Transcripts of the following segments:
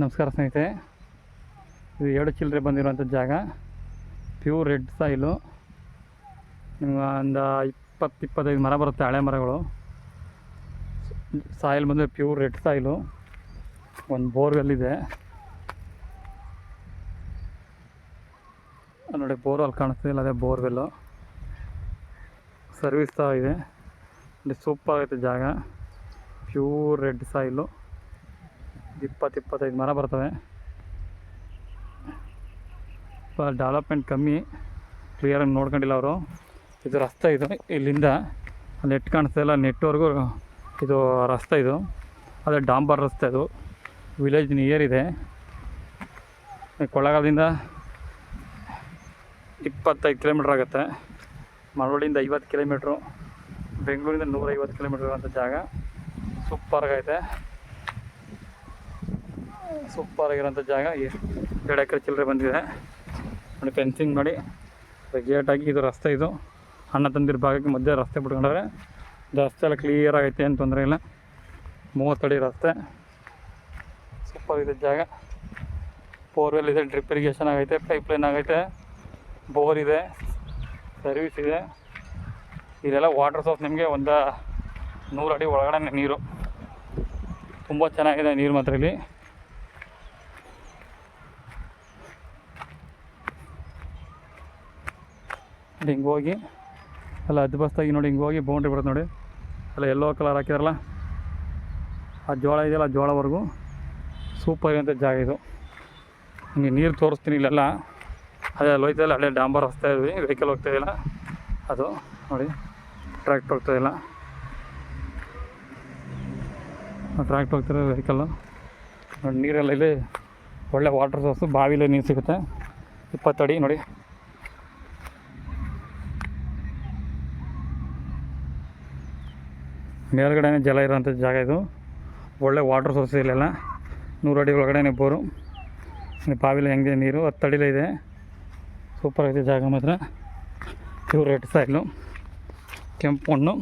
ನಮಸ್ಕಾರ ಸ್ನೇಹಿತರೆ, ಇದು 2 ಚಿಲ್ಲರೆ ಬಂದಿರುವಂಥ ಜಾಗ. Pure red soil. ನಿಮ್ಗೆ ಒಂದು 20-25 ಮರ ಬರುತ್ತೆ, ಹಳೆ ಮರಗಳು. ಸಾಯಿಲ್ ಬಂದರೆ ಪ್ಯೂರ್ ರೆಡ್ ಸಾಯಿಲು. ಒಂದು ಬೋರ್ವೆಲ್ ಇದೆ ನೋಡಿ, ಬೋರ್ವೆಲ್ ಕಾಣಿಸ್ತಿಲ್ಲ, ಅದೇ ಬೋರ್ವೆಲ್ಲು. ಸರ್ವಿಸ್ ಸಹ ಇದೆ ನೋಡಿ, ಸೂಪರ್ ಆಗೈತೆ ಜಾಗ. Pure red soil. 20-25 ಮರ ಬರ್ತವೆ. ಡೆವಲಪ್ಮೆಂಟ್ ಕಮ್ಮಿ, ಕ್ಲಿಯರಾಗಿ ನೋಡ್ಕೊಂಡಿಲ್ಲ ಅವರು. ಇದು ರಸ್ತೆ, ಇದು ಇಲ್ಲಿಂದ ಅಲ್ಲಿ ನೆಟ್ ಕಾಣಿಸ್ತಾ ಇಲ್ಲ, ನೆಟ್ವರೆಗೂ ಇದು ರಸ್ತೆ. ಇದು ಅದೇ ಡಾಂಬರ್ ರಸ್ತೆ. ಅದು ವಿಲೇಜ್ ನಿಯರ್ ಇದೆ. ಕೊಳ್ಳೇಗಾಲದಿಂದ 25 ಕಿಲೋಮೀಟ್ರ್ ಆಗುತ್ತೆ. ಮಳವಳ್ಳಿಯಿಂದ 50 ಕಿಲೋಮೀಟ್ರು, ಬೆಂಗಳೂರಿಂದ 150 ಕಿಲೋಮೀಟ್ರ್ ಇರುವಂಥ ಜಾಗ. ಸೂಪರಾಗೈತೆ, ಸೂಪರಾಗಿರೋಂಥ ಜಾಗ. 2 ಎಕರೆ ಚಿಲ್ಲರೆ ಬಂದಿದೆ ನೋಡಿ. ಫೆನ್ಸಿಂಗ್ ಮಾಡಿ ಗೇಟ್ ಆಗಿ, ಇದು ರಸ್ತೆ. ಇದು ಅಣ್ಣ ತಂದಿರ ಭಾಗಕ್ಕೆ ಮಧ್ಯೆ ರಸ್ತೆ ಬಿಟ್ಕೊಂಡ್ರೆ ರಸ್ತೆ ಎಲ್ಲ ಕ್ಲಿಯರ್ ಆಗೈತೆ, ಏನು ತೊಂದರೆ ಇಲ್ಲ. 30 ಅಡಿ ರಸ್ತೆ. ಸೂಪರ್ ಇದೆ ಜಾಗ. ಬೋರ್ವೆಲ್ ಇದೆ, ಡ್ರಿಪ್ ಇರಿಗೇಷನ್ ಆಗೈತೆ, ಪೈಪ್ಲೈನ್ ಆಗೈತೆ, ಬೋರ್ ಇದೆ, ಸರ್ವಿಸ್ ಇದೆ. ಇದೆಲ್ಲ ವಾಟರ್ ಸೋರ್ಸ್. ನಿಮಗೆ ಒಂದು 100 ಅಡಿ ಒಳಗಡೆ ನೀರು. ತುಂಬ ಚೆನ್ನಾಗಿದೆ ನೀರು ಮಾತ್ರ ಇಲ್ಲಿ. ನೋಡಿ ಹಿಂಗೆ ಹೋಗಿ ಎಲ್ಲ ಅದ್ಬಸ್ತಾಗಿ ನೋಡಿ, ಹಿಂಗೆ ಹೋಗಿ ಬೌಂಡ್ರಿ ಬರುತ್ತೆ ನೋಡಿ. ಎಲ್ಲ ಯೆಲ್ಲೋ ಕಲರ್ ಹಾಕಿದಾರಲ್ಲ, ಆ ಜೋಳ ಇದೆಯಲ್ಲ, ಆ ಜೋಳವರೆಗೂ ಸೂಪರ್ ಇರೋಂಥ ಜಾಗ ಇದು. ನಿಮಗೆ ನೀರು ತೋರಿಸ್ತೀನಿ ಇಲ್ಲೆಲ್ಲ. ಅದೇ ಅಲ್ಲಿ ಹೋಯ್ತಲ್ಲ, ಹಳೆ ಡಾಂಬರ್ ರಸ್ತೆ ಇದ್ವಿ, ವೆಹಿಕಲ್ ಹೋಗ್ತಾಯಿಲ್ಲ. ಅದು ನೋಡಿ, ಟ್ರ್ಯಾಕ್ಟರ್ ಹೋಗ್ತಾಯಿಲ್ಲ, ಟ್ರ್ಯಾಕ್ಟರ್ ಹೋಗ್ತಿರೋ ವೆಹಿಕಲ್ಲು ನೋಡಿ. ನೀರೆಲ್ಲ ಇಲ್ಲಿ ಒಳ್ಳೆ ವಾಟರ್ ಸೋರ್ಸು, ಬಾವಿಲೇ ನೀರು ಸಿಗುತ್ತೆ. 20 ಅಡಿ ನೋಡಿ. ಮೇಲ್ಗಡೆ ಜಲ ಇರೋಂಥ ಜಾಗ ಇದು. ಒಳ್ಳೆ ವಾಟರ್ ಸೋರ್ಸ್ ಇಲ್ಲೆಲ್ಲ. 100 ಅಡಿ ಒಳಗಡೆ ಬೋರು. ಬಾವಿಲಿ ಹೆಂಗೆ ನೀರು 10 ಅಡಿಲೇ ಇದೆ. ಸೂಪರ್ ಆಗಿದೆ ಜಾಗ ಮಾತ್ರ. ಪ್ಯೂರ್ ರೆಡ್ ಸಾಯಿಲು, ಕೆಂಪು ಮಣ್ಣು.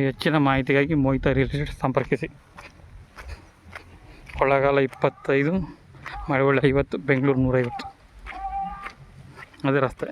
ಹೆಚ್ಚಿನ ಮಾಹಿತಿಗಾಗಿ ಮೋಹಿತಾ ರಿಯಲ್ ಎಸ್ಟೇಟ್ ಸಂಪರ್ಕಿಸಿ. ಕೊಳ್ಳೇಗಾಲ 25, ಮಳವಳ್ಳಿ 50, ಬೆಂಗಳೂರು 150. ಅದೇ ರಸ್ತೆ.